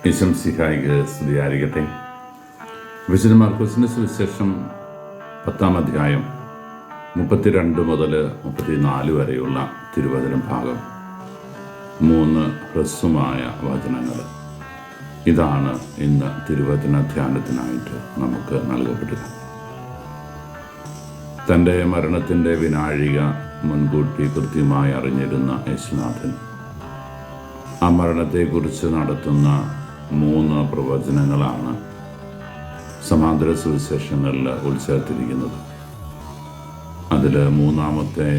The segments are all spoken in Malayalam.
ഈശംസിഹായിക്ക് സ്തുതിയായിരിക്കട്ടെ. വിശുദ്ധ മാർക്കോസിന്റെ സുവിശേഷം 10-ാം അധ്യായം 32 മുതൽ 34 വരെയുള്ള തിരുവചന ഭാഗം, 3 ഹ്രസ്വമായ വചനങ്ങൾ. ഇതാണ് ഇന്ന് തിരുവചന ധ്യാനത്തിനായിട്ട് നമുക്ക് നൽകപ്പെട്ടത്. തൻ്റെ മരണത്തിൻ്റെ വിനാഴിക മുൻകൂട്ടി കൃത്യമായി അറിഞ്ഞിരുന്ന യേശുനാഥൻ ആ മരണത്തെക്കുറിച്ച് നടത്തുന്ന 3 പ്രവചനങ്ങളാണ് സമാന്തര സുവിശേഷങ്ങളിൽ ഉൾച്ചേർത്തിരിക്കുന്നത്. അതിൽ 3-ാമത്തെ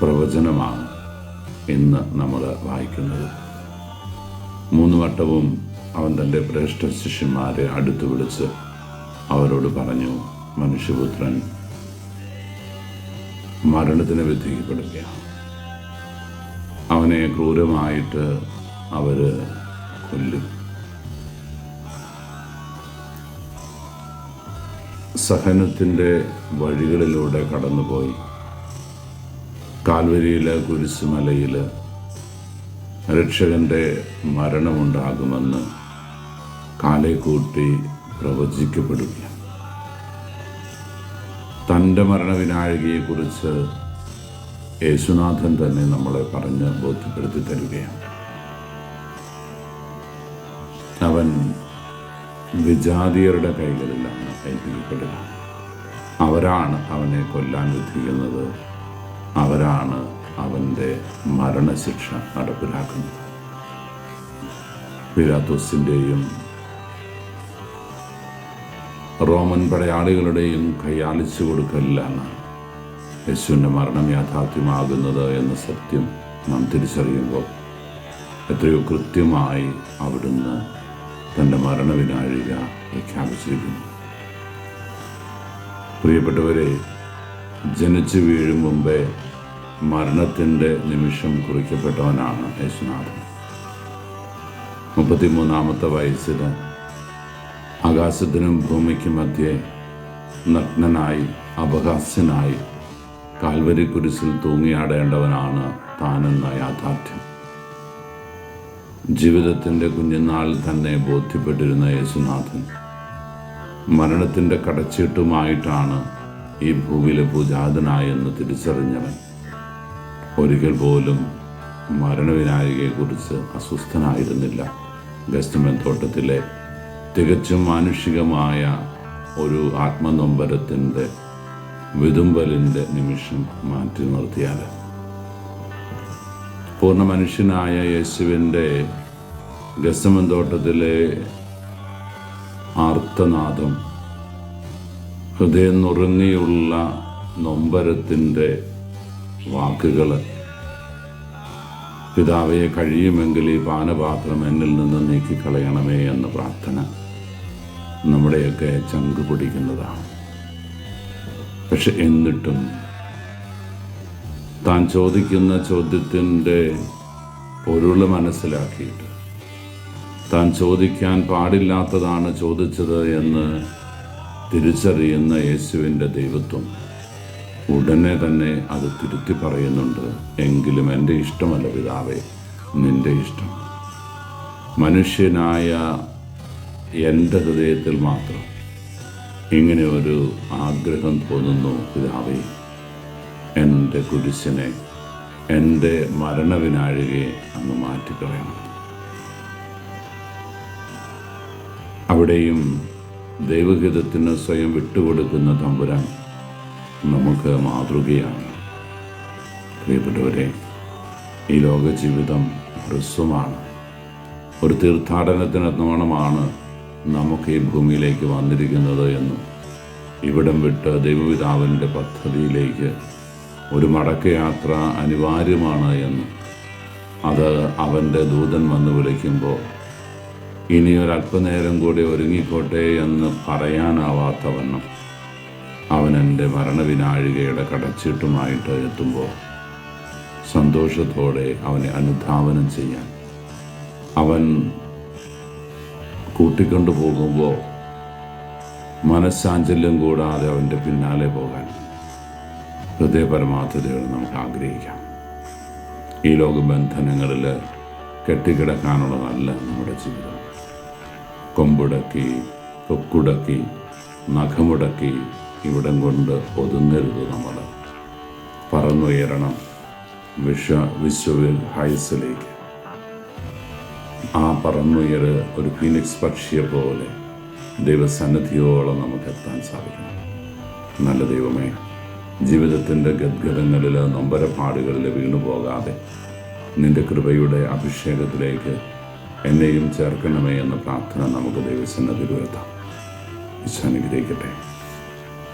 പ്രവചനമാണ് ഇന്ന് നമ്മൾ വായിക്കുന്നത്. 3 വട്ടവും അവൻ തൻ്റെ ശ്രേഷ്ഠ ശിഷ്യന്മാരെ അടുത്ത് വിളിച്ച് അവരോട് പറഞ്ഞു, മനുഷ്യപുത്രൻ മരണത്തിന് വിധിക്കപ്പെടുകയാണ്. അവനെ ക്രൂരമായിട്ട് അവർ കൊല്ലും. സഹനത്തിൻ്റെ വഴികളിലൂടെ കടന്നുപോയി കാൽവരിയിലെ കുരിശുമലയിൽ രക്ഷകൻ്റെ മരണമുണ്ടാകുമെന്ന് കാലേക്കൂട്ടി പ്രവചിക്കപ്പെടുകയാണ്. തൻ്റെ മരണവിനാഴികയെക്കുറിച്ച് യേശുനാഥൻ തന്നെ നമ്മളെ പറഞ്ഞ് ബോധ്യപ്പെടുത്തി തരികയാണ്. അവൻ വിജാതിയരുടെ കൈകളിലാണ് ഏൽപ്പിക്കപ്പെടുക. അവരാണ് അവനെ കൊല്ലാൻ വിധിക്കുന്നത്. അവരാണ് അവൻ്റെ മരണശിക്ഷ നടപ്പിലാക്കുന്നത്. പിലാത്തോസിൻ്റെയും റോമൻ പടയാളികളുടെയും കൈയാളിച്ചു കൊടുക്കലിലാണ് യേശുവിൻ്റെ മരണം യാഥാർത്ഥ്യമാകുന്നത് എന്ന സത്യം നാം തിരിച്ചറിയുമ്പോൾ എത്രയോ കൃത്യമായി അവിടുന്ന് തൻ്റെ മരണവിനാഴിക പ്രഖ്യാപിച്ചിരിക്കുന്നു. പ്രിയപ്പെട്ടവരെ, ജനിച്ചു വീഴും മുമ്പേ മരണത്തിൻ്റെ നിമിഷം കുറിക്കപ്പെട്ടവനാണ് യേശുനാഥൻ. 33-ാമത്തെ വയസ്സിൽ ആകാശത്തിനും ഭൂമിക്കും മധ്യേ നഗ്നനായി അപഹാസ്യനായി കാൽവരി കുരിശിൽ തൂങ്ങിയാടേണ്ടവനാണ് താനെന്ന യാഥാർത്ഥ്യം ജീവിതത്തിൻ്റെ കുഞ്ഞുനാൾ തന്നെ ബോധ്യപ്പെട്ടിരുന്ന യേശുനാഥൻ മരണത്തിൻ്റെ കടച്ചീട്ടുമായിട്ടാണ് ഈ ഭൂമിയിലെ പൂജാതനായെന്ന് തിരിച്ചറിഞ്ഞവൻ ഒരിക്കൽ പോലും മരണവിനാഴികയെക്കുറിച്ച് അസ്വസ്ഥനായിരുന്നില്ല. ഗെത്സമേൻ തോട്ടത്തിലെ തികച്ചും മാനുഷികമായ ഒരു ആത്മനൊമ്പരത്തിൻ്റെ വിതുമ്പലിൻ്റെ നിമിഷം മാറ്റി നിർത്തിയാൽ പൂർണ്ണ മനുഷ്യനായ യേശുവിൻ്റെ ഗെത്സമേൻ തോട്ടത്തിലെ ആർത്തനാദം, ഹൃദയം നുറുങ്ങിയുള്ള നൊമ്പരത്തിൻ്റെ വാക്കുകൾ, പിതാവേ കഴിയുമെങ്കിൽ ഈ പാനപാത്രം എന്നിൽ നിന്ന് നീക്കിക്കളയണമേ എന്ന പ്രാർത്ഥന നമ്മുടെയൊക്കെ ചങ്ക് പിടിക്കുന്നതാണ്. പക്ഷെ എന്നിട്ടും താൻ ചോദിക്കുന്ന ചോദ്യത്തിൻ്റെ പൊരുൾ മനസ്സിലാക്കിയിട്ട് താൻ ചോദിക്കാൻ പാടില്ലാത്തതാണ് ചോദിച്ചത് എന്ന് തിരിച്ചറിയുന്ന യേശുവിൻ്റെ ദൈവത്വം ഉടനെ തന്നെ അത് തിരുത്തി പറയുന്നുണ്ട്. എങ്കിലും എൻ്റെ ഇഷ്ടമല്ല പിതാവേ, നിൻ്റെ ഇഷ്ടം. മനുഷ്യനായ എൻ്റെ ഹൃദയത്തിൽ മാത്രം ഇങ്ങനെ ഒരു ആഗ്രഹം തോന്നുന്നു, പിതാവേ എൻ്റെ കുരിശിനെ, എൻ്റെ മരണവിനാഴികയെ അങ്ങ് മാറ്റിക്കളയണം. അവിടെയും ദൈവഹിതത്തിന് സ്വയം വിട്ടുകൊടുക്കുന്ന തമ്പുരാൻ നമുക്ക് മാതൃകയാണ്. പ്രിയപ്പെട്ടവരെ, ഈ ലോക ജീവിതം ഹ്രസ്വമാണ്. ഒരു തീർത്ഥാടനത്തിനോണമാണ് നമുക്ക് ഈ ഭൂമിയിലേക്ക് വന്നിരിക്കുന്നത് എന്നും ഇവിടം വിട്ട് ദൈവപിതാവിൻ്റെ പദ്ധതിയിലേക്ക് ഒരു മടക്കയാത്ര അനിവാര്യമാണ് എന്നും അത് അവൻ്റെ ദൂതൻ വന്ന് വിളിക്കുമ്പോൾ ഇനിയൊരല്പനേരം കൂടി ഒരുങ്ങിക്കോട്ടെ എന്ന് പറയാനാവാത്തവണ്ണം അവൻ എൻ്റെ മരണവിനാഴികയുടെ കടച്ചീട്ടുമായിട്ട് എത്തുമ്പോൾ സന്തോഷത്തോടെ അവനെ അനുധാവനം ചെയ്യാൻ, അവൻ കൂട്ടിക്കൊണ്ടു പോകുമ്പോൾ മനസ്സാഞ്ചല്യം കൂടാതെ അവൻ്റെ പിന്നാലെ പോകാൻ ഹൃദയപരമാർത്ഥതയോടെ നമുക്ക് ആഗ്രഹിക്കാം. ഈ ലോകബന്ധനങ്ങളിൽ കെട്ടിക്കിടക്കാനുള്ളതല്ല നമ്മുടെ ജീവിതം. കൊമ്പുടക്കി, കൊക്കുടക്കി, നഖമുടക്കി ഇവിടം കൊണ്ട് ഒതുങ്ങരുത്. നമ്മൾ പറന്നുയരണം വിശ്വവിൽ ഹൈസിലേക്ക്. ആ പറന്നുയര് ഒരു ഫീനിക്സ് പക്ഷിയെ പോലെ ദൈവസന്നിധിയോളം നമുക്ക് എത്താൻ സാധിക്കണം. നല്ല ദൈവമേ, ജീവിതത്തിൻ്റെ ഗദ്ഗതങ്ങളിൽ നൊമ്പരപ്പാടുകളിൽ വീണുപോകാതെ നിൻ്റെ കൃപയുടെ അഭിഷേകത്തിലേക്ക് എന്നെയും ചേർക്കണമേ എന്ന പ്രാർത്ഥന നമുക്ക് ദൈവസന്നിധിയിൽ ഉയർത്താം. അനുഗ്രഹിക്കട്ടെ.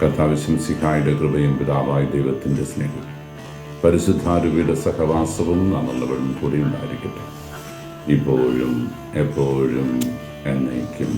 കർത്താവ് മിശിഹായുടെ കൃപയും പിതാവായ ദൈവത്തിൻ്റെ സ്നേഹവും പരിശുദ്ധാരൂപിയുടെ സഹവാസവും നാമുള്ളവരും കൂടി ഉണ്ടായിരിക്കട്ടെ, ഇപ്പോഴും എപ്പോഴും എന്നേക്കും.